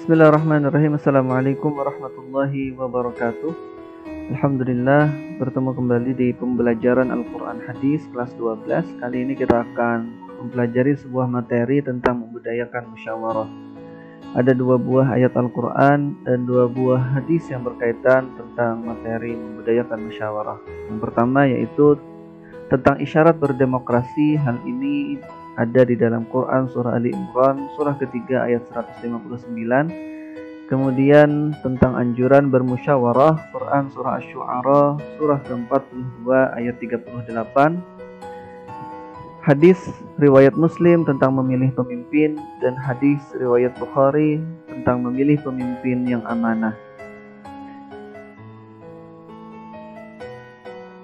Bismillahirrahmanirrahim. Assalamualaikum warahmatullahi wabarakatuh. Alhamdulillah, bertemu kembali di pembelajaran Al-Quran Hadis kelas 12. Kali ini kita akan mempelajari sebuah materi tentang membudayakan musyawarah. Ada 2 buah ayat Al-Quran dan 2 buah hadis yang berkaitan tentang materi membudayakan musyawarah. Yang pertama yaitu tentang isyarat berdemokrasi. Hal ini ada di dalam Quran surah Ali Imran surah ketiga ayat 159. Kemudian tentang anjuran bermusyawarah, Quran surah Asy-Syu'ara surah ke-42 ayat 38. Hadis riwayat Muslim tentang memilih pemimpin dan hadis riwayat Bukhari tentang memilih pemimpin yang amanah.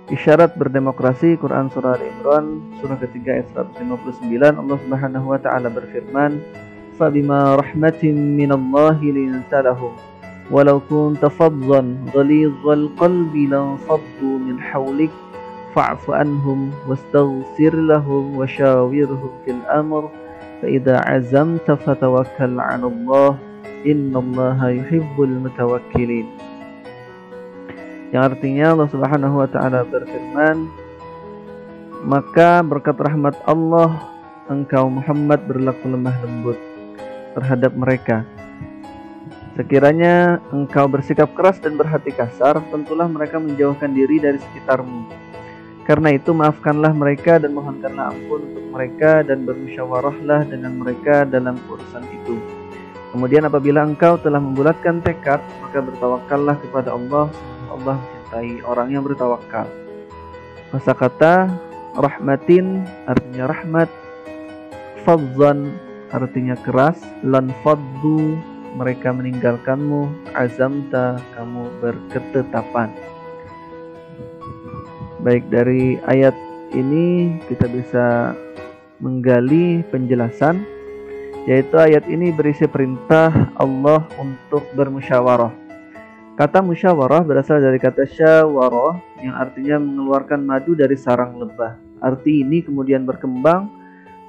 Isyarat berdemokrasi, Quran surah Al-Imran surah ketiga ayat 159. Allah Subhanahu wa taala berfirman, "Fabima rahmatin minallahi linta lahum walau kunta faddan ghalizal qalbi lanfaddu min hawlik fa'fu anhum wastaghfir lahum washawirhum fil amr fa idza azamta fatawakkal 'ala Allah innallaha yuhibbul mutawakkilin." Yang artinya Allah Subhanahu wa taala berfirman, maka berkat rahmat Allah engkau Muhammad berlaku lemah lembut terhadap mereka. Sekiranya engkau bersikap keras dan berhati kasar, tentulah mereka menjauhkan diri dari sekitarmu. Karena itu maafkanlah mereka dan mohonkanlah ampun untuk mereka dan bermusyawarahlah dengan mereka dalam urusan itu. Kemudian apabila engkau telah membulatkan tekad, maka bertawakallah kepada Allah. Allah mencintai orang yang bertawakal. Kosakata rahmatin artinya rahmat, fadzan artinya keras, lan faddu mereka meninggalkanmu, azamta kamu berketetapan. Baik, dari ayat ini kita bisa menggali penjelasan, yaitu ayat ini berisi perintah Allah untuk bermusyawarah. Kata musyawarah berasal dari kata syawarah yang artinya mengeluarkan madu dari sarang lebah. Arti ini kemudian berkembang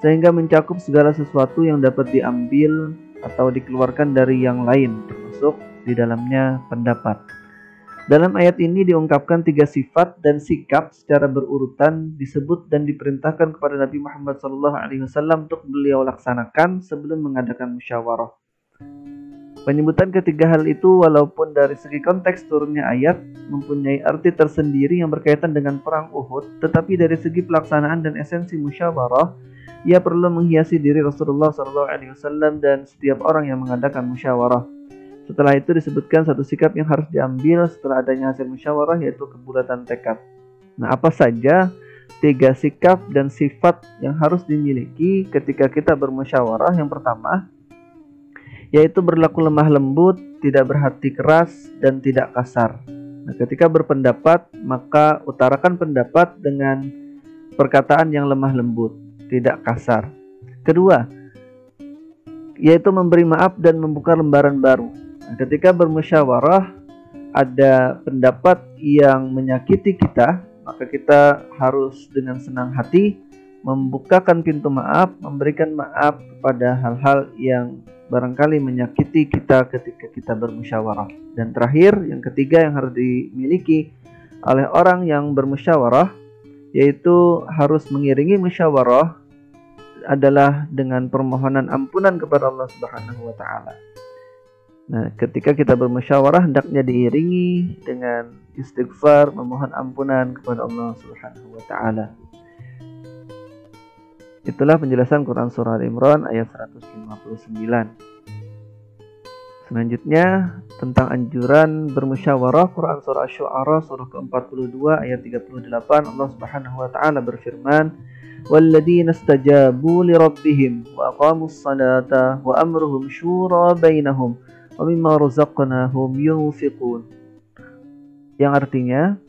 sehingga mencakup segala sesuatu yang dapat diambil atau dikeluarkan dari yang lain, termasuk di dalamnya pendapat. Dalam ayat ini diungkapkan 3 sifat dan sikap secara berurutan disebut dan diperintahkan kepada Nabi Muhammad SAW untuk beliau laksanakan sebelum mengadakan musyawarah. Penyebutan ketiga hal itu walaupun dari segi konteks turunnya ayat mempunyai arti tersendiri yang berkaitan dengan perang Uhud, tetapi dari segi pelaksanaan dan esensi musyawarah, ia perlu menghiasi diri Rasulullah SAW dan setiap orang yang mengadakan musyawarah. Setelah itu disebutkan satu sikap yang harus diambil setelah adanya hasil musyawarah, yaitu kebulatan tekad. Nah, apa saja 3 sikap dan sifat yang harus dimiliki ketika kita bermusyawarah? Yang pertama, yaitu berlaku lemah lembut, tidak berhati keras, dan tidak kasar. Nah, ketika berpendapat, maka utarakan pendapat dengan perkataan yang lemah lembut, tidak kasar. Kedua, yaitu memberi maaf dan membuka lembaran baru. Nah, ketika bermusyawarah, ada pendapat yang menyakiti kita, maka kita harus dengan senang hati membukakan pintu maaf, memberikan maaf pada hal-hal yang barangkali menyakiti kita ketika kita bermusyawarah. Dan terakhir, yang ketiga yang harus dimiliki oleh orang yang bermusyawarah, yaitu harus mengiringi musyawarah adalah dengan permohonan ampunan kepada Allah Subhanahu wa taala. Nah, ketika kita bermusyawarah hendaknya diiringi dengan istighfar, memohon ampunan kepada Allah Subhanahu wa taala. Itulah penjelasan Quran surah Al-Imran ayat 159. Selanjutnya tentang anjuran bermusyawarah, Quran surah Asy-Syu'ara surah ke-42 ayat 38. Allah Subhanahu wa taala berfirman, "Walladzina istajabu li rabbihim wa aqamus salata wa amruhum syura bainahum wa mimma razaqnahum yunfiqun." Yang artinya,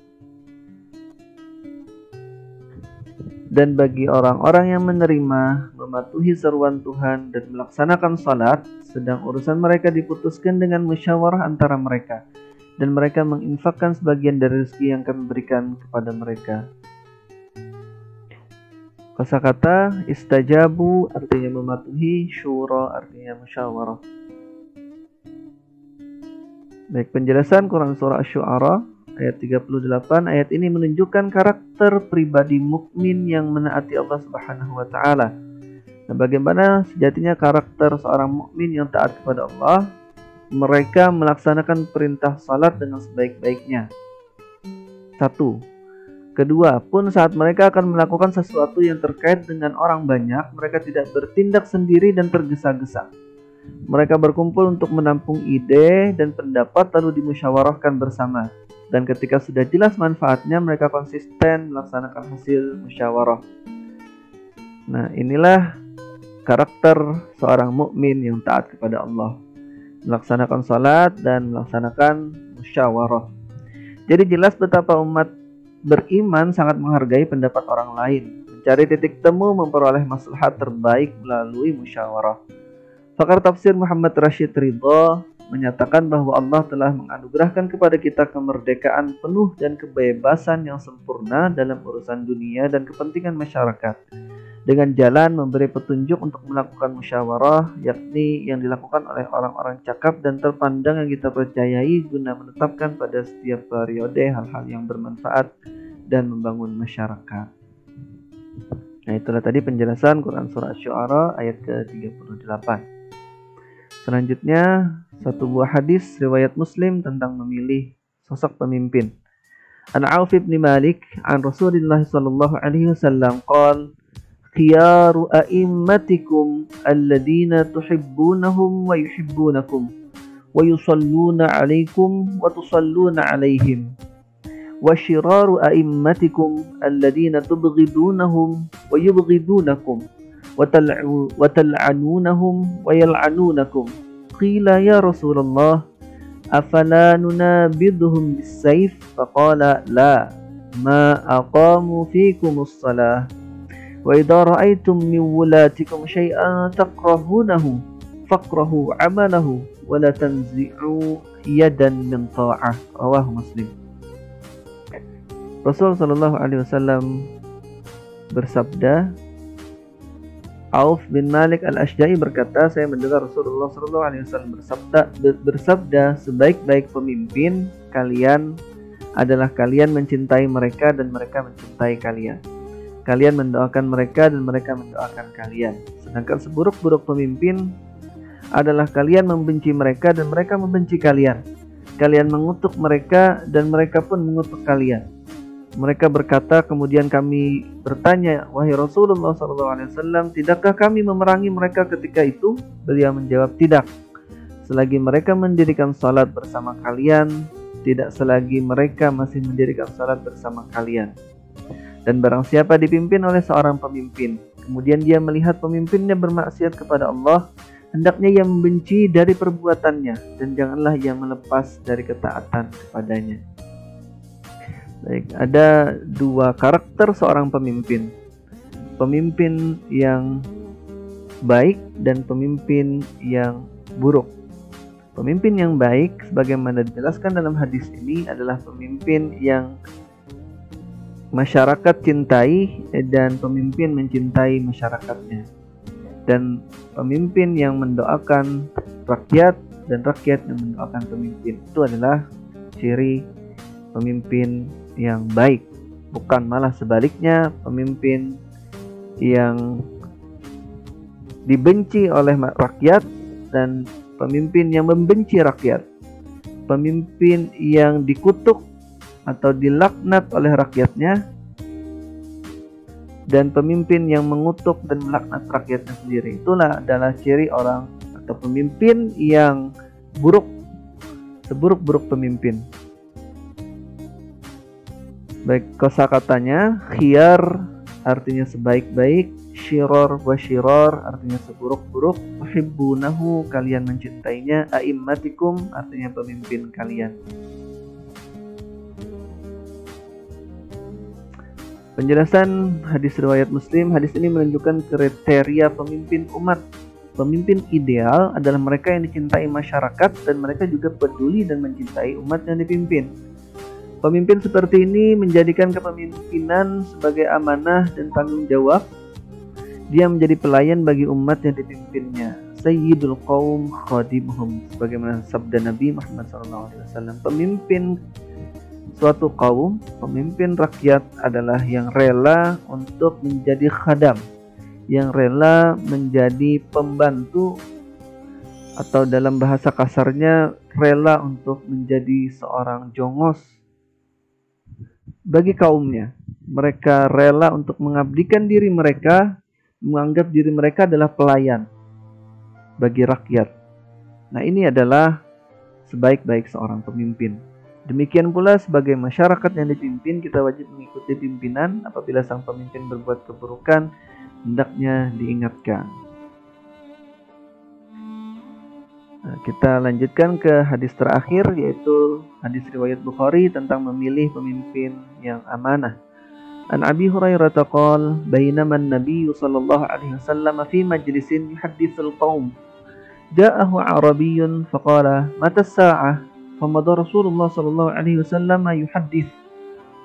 dan bagi orang-orang yang menerima, mematuhi seruan Tuhan dan melaksanakan salat, sedang urusan mereka diputuskan dengan musyawarah antara mereka, dan mereka menginfakkan sebagian dari rezeki yang kami berikan kepada mereka. Kosakata istajabu artinya mematuhi, syura artinya musyawarah. Baik, penjelasan Quran surah Asy-Syu'ara ayat 38. Ayat ini menunjukkan karakter pribadi mukmin yang menaati Allah Subhanahu wa taala. Nah, bagaimana sejatinya karakter seorang mukmin yang taat kepada Allah? Mereka melaksanakan perintah salat dengan sebaik-baiknya. 1. Kedua, pun saat mereka akan melakukan sesuatu yang terkait dengan orang banyak, mereka tidak bertindak sendiri dan tergesa-gesa. Mereka berkumpul untuk menampung ide dan pendapat lalu dimusyawarahkan bersama. Dan ketika sudah jelas manfaatnya, mereka konsisten melaksanakan hasil musyawarah. Nah, inilah karakter seorang mukmin yang taat kepada Allah. Melaksanakan salat dan melaksanakan musyawarah. Jadi jelas betapa umat beriman sangat menghargai pendapat orang lain, mencari titik temu, memperoleh maslahat terbaik melalui musyawarah. Pakar tafsir Muhammad Rashid Ridho menyatakan bahwa Allah telah menganugerahkan kepada kita kemerdekaan penuh dan kebebasan yang sempurna dalam urusan dunia dan kepentingan masyarakat, dengan jalan memberi petunjuk untuk melakukan musyawarah, yakni yang dilakukan oleh orang-orang cakap dan terpandang yang kita percayai guna menetapkan pada setiap periode hal-hal yang bermanfaat dan membangun masyarakat. Nah, itulah tadi penjelasan Quran surah Asy-Syu'ara ayat ke-38. Selanjutnya, satu buah hadis riwayat Muslim tentang memilih sosok pemimpin. An Auf bin Malik an Rasulillah sallallahu alaihi wasallam qala khiyaru a'immatikum alladhina tuhibbunahum wa yuhibbunakum wa yusalluna 'alaikum wa tusalluna 'alaihim wa syiraru a'immatikum alladhina tubghidunahum wa yubghidunakum wa tal'anunahum wa yal'anunakum. Qila ya Rasulullah afala nunabidhuhum bis-sayf? Faqala la ma aqamu fikumus salah wa idza ra'aytum min wulatikum syai'an takrahunahu fakrahu 'amalahu wa la tanzi'u yadan min ta'ah. Rawahu Muslim. Rasul sallallahu alaihi wasallam bersabda, Auf bin Malik al-Ashja'i berkata, saya mendengar Rasulullah sallallahu alaihi wasallam bersabda, sebaik-baik pemimpin kalian adalah kalian mencintai mereka dan mereka mencintai kalian. Kalian mendoakan mereka dan mereka mendoakan kalian. Sedangkan seburuk-buruk pemimpin adalah kalian membenci mereka dan mereka membenci kalian. Kalian mengutuk mereka dan mereka pun mengutuk kalian. Mereka berkata, kemudian kami bertanya, wahai Rasulullah SAW, tidakkah kami memerangi mereka ketika itu? Beliau menjawab, tidak. Selagi mereka mendirikan salat bersama kalian, tidak selagi mereka masih mendirikan salat bersama kalian. Dan barang siapa dipimpin oleh seorang pemimpin, kemudian dia melihat pemimpinnya bermaksiat kepada Allah, hendaknya ia membenci dari perbuatannya, dan janganlah ia melepas dari ketaatan kepadanya. Baik, ada dua karakter seorang pemimpin. Pemimpin yang baik dan pemimpin yang buruk. Pemimpin yang baik, sebagaimana dijelaskan dalam hadis ini, adalah pemimpin yang masyarakat cintai dan pemimpin mencintai masyarakatnya. Dan pemimpin yang mendoakan rakyat dan rakyat yang mendoakan pemimpin. Itu adalah ciri pemimpin yang baik, bukan malah sebaliknya pemimpin yang dibenci oleh rakyat dan pemimpin yang membenci rakyat, pemimpin yang dikutuk atau dilaknat oleh rakyatnya, dan pemimpin yang mengutuk dan melaknat rakyatnya sendiri. Itulah adalah ciri orang atau pemimpin yang buruk, seburuk-buruk pemimpin. Baik, kosakatanya khiyar artinya sebaik-baik, syiror wa syiror artinya seburuk-buruk, tuhibbunahu kalian mencintainya, a'immatikum artinya pemimpin kalian. Penjelasan hadis riwayat Muslim. Hadis ini menunjukkan kriteria pemimpin umat. Pemimpin ideal adalah mereka yang dicintai masyarakat dan mereka juga peduli dan mencintai umat yang dipimpin. Pemimpin seperti ini menjadikan kepemimpinan sebagai amanah dan tanggung jawab. Dia menjadi pelayan bagi umat yang dipimpinnya. sayyidul qaum khadimuhum, sebagaimana sabda Nabi Muhammad SAW, pemimpin suatu kaum, pemimpin rakyat adalah yang rela untuk menjadi khadam, yang rela menjadi pembantu, atau dalam bahasa kasarnya rela untuk menjadi seorang jongos bagi kaumnya. Mereka rela untuk mengabdikan diri mereka, menganggap diri mereka adalah pelayan bagi rakyat. Nah, ini adalah sebaik-baik seorang pemimpin. Demikian pula sebagai masyarakat yang dipimpin, kita wajib mengikuti pimpinan. Apabila sang pemimpin berbuat keburukan, hendaknya diingatkan. Nah, kita lanjutkan ke hadis terakhir, yaitu hadis riwayat Bukhari tentang memilih pemimpin yang amanah. An Abi Hurairah qala bainama an-nabiy sallallahu alaihi wasallam fi majlisin yuhadditsul qaum ja'ahu 'arabiyyun faqala mata as-sa'ah فمضى رسول الله صلى الله عليه وسلم يحدث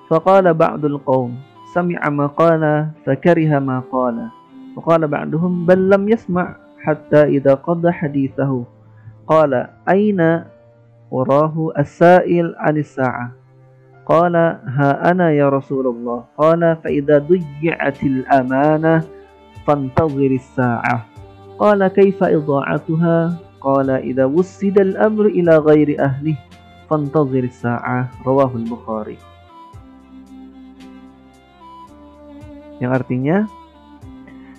فقال بعض القوم سمع ما قال فكره ما قال وقال بعضهم بل لم يسمع حتى إذا قضى حديثه قال أين وراه السائل عن الساعة قال ها أنا يا رسول الله قال فإذا ضيعت الأمانة فانتظر الساعة قال كيف إضاعتها قال إذا وسد الأمر إلى غير أهله فانتظر الساعة رواه البخاري. Yang artinya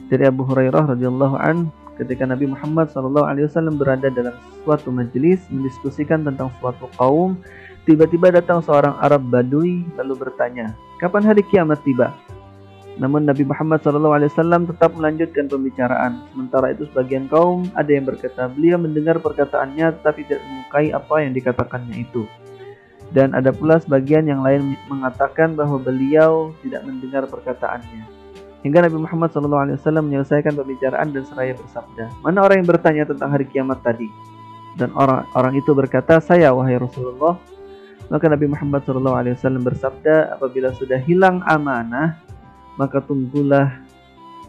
dari Abu Hurairah radhiyallahu an, ketika Nabi Muhammad SAW berada dalam suatu majelis mendiskusikan tentang suatu kaum, tiba-tiba datang seorang Arab Badui lalu bertanya, kapan hari kiamat tiba? Namun Nabi Muhammad SAW tetap melanjutkan pembicaraan. Sementara itu sebagian kaum ada yang berkata, beliau mendengar perkataannya tetapi tidak menyukai apa yang dikatakannya itu. Dan ada pula sebagian yang lain mengatakan bahwa beliau tidak mendengar perkataannya. Hingga Nabi Muhammad SAW menyelesaikan pembicaraan dan seraya bersabda, mana orang yang bertanya tentang hari kiamat tadi? Dan orang itu berkata, saya wahai Rasulullah. Maka Nabi Muhammad SAW bersabda, apabila sudah hilang amanah, maka tunggulah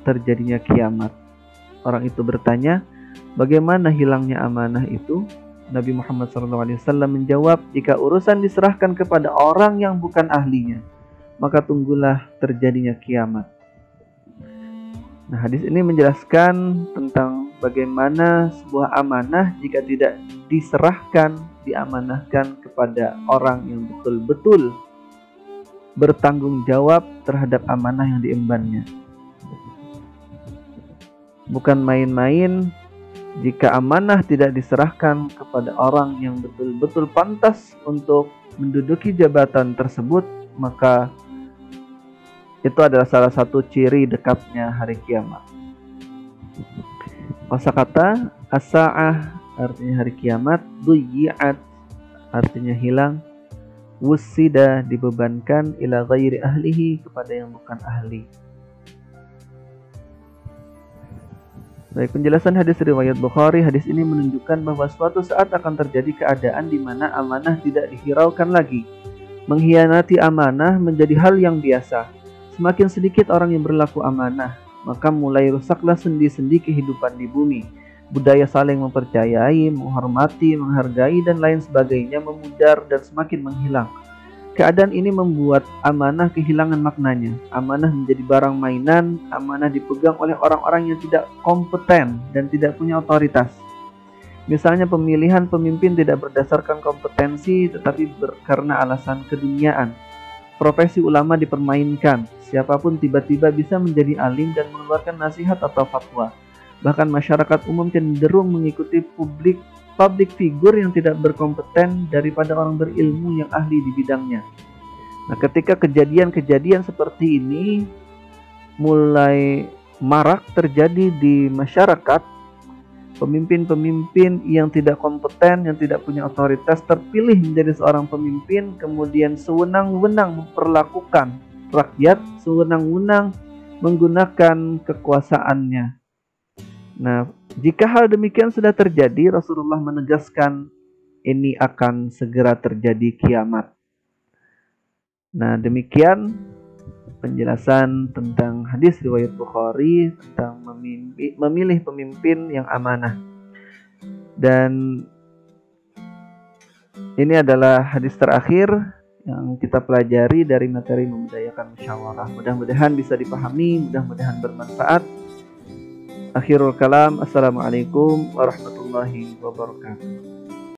terjadinya kiamat. Orang itu bertanya, bagaimana hilangnya amanah itu? Nabi Muhammad SAW menjawab, jika urusan diserahkan kepada orang yang bukan ahlinya, maka tunggulah terjadinya kiamat. Nah, hadis ini menjelaskan tentang bagaimana sebuah amanah jika tidak diserahkan, diamanahkan kepada orang yang betul-betul bertanggung jawab terhadap amanah yang diembannya. Bukan main-main jika amanah tidak diserahkan kepada orang yang betul-betul pantas untuk menduduki jabatan tersebut, maka itu adalah salah satu ciri dekatnya hari kiamat. Kosakata as-sa'ah artinya hari kiamat, duyi'at artinya hilang, wusida dibebankan, ila ghairi ahlihi kepada yang bukan ahli. Baik, penjelasan hadis riwayat Bukhari. Hadis ini menunjukkan bahwa suatu saat akan terjadi keadaan di mana amanah tidak dihiraukan lagi. Mengkhianati amanah menjadi hal yang biasa. Semakin sedikit orang yang berlaku amanah, maka mulai rusaklah sendi-sendi kehidupan di bumi. Budaya saling mempercayai, menghormati, menghargai, dan lain sebagainya memudar dan semakin menghilang. Keadaan ini membuat amanah kehilangan maknanya. Amanah menjadi barang mainan, amanah dipegang oleh orang-orang yang tidak kompeten dan tidak punya otoritas. Misalnya pemilihan pemimpin tidak berdasarkan kompetensi, tetapi karena alasan keduniaan. Profesi ulama dipermainkan, siapapun tiba-tiba bisa menjadi alim dan mengeluarkan nasihat atau fatwa. Bahkan masyarakat umum cenderung mengikuti public figure yang tidak berkompeten daripada orang berilmu yang ahli di bidangnya. Nah, ketika kejadian-kejadian seperti ini mulai marak terjadi di masyarakat, pemimpin-pemimpin yang tidak kompeten, yang tidak punya otoritas terpilih menjadi seorang pemimpin, kemudian sewenang-wenang memperlakukan rakyat, sewenang-wenang menggunakan kekuasaannya. Nah, jika hal demikian sudah terjadi, Rasulullah menegaskan ini akan segera terjadi kiamat. Nah, demikian penjelasan tentang hadis riwayat Bukhari tentang memilih pemimpin yang amanah. Dan ini adalah hadis terakhir yang kita pelajari dari materi membudayakan musyawarah. Mudah-mudahan bisa dipahami, mudah-mudahan bermanfaat. Akhirul kalam, assalamualaikum warahmatullahi wabarakatuh.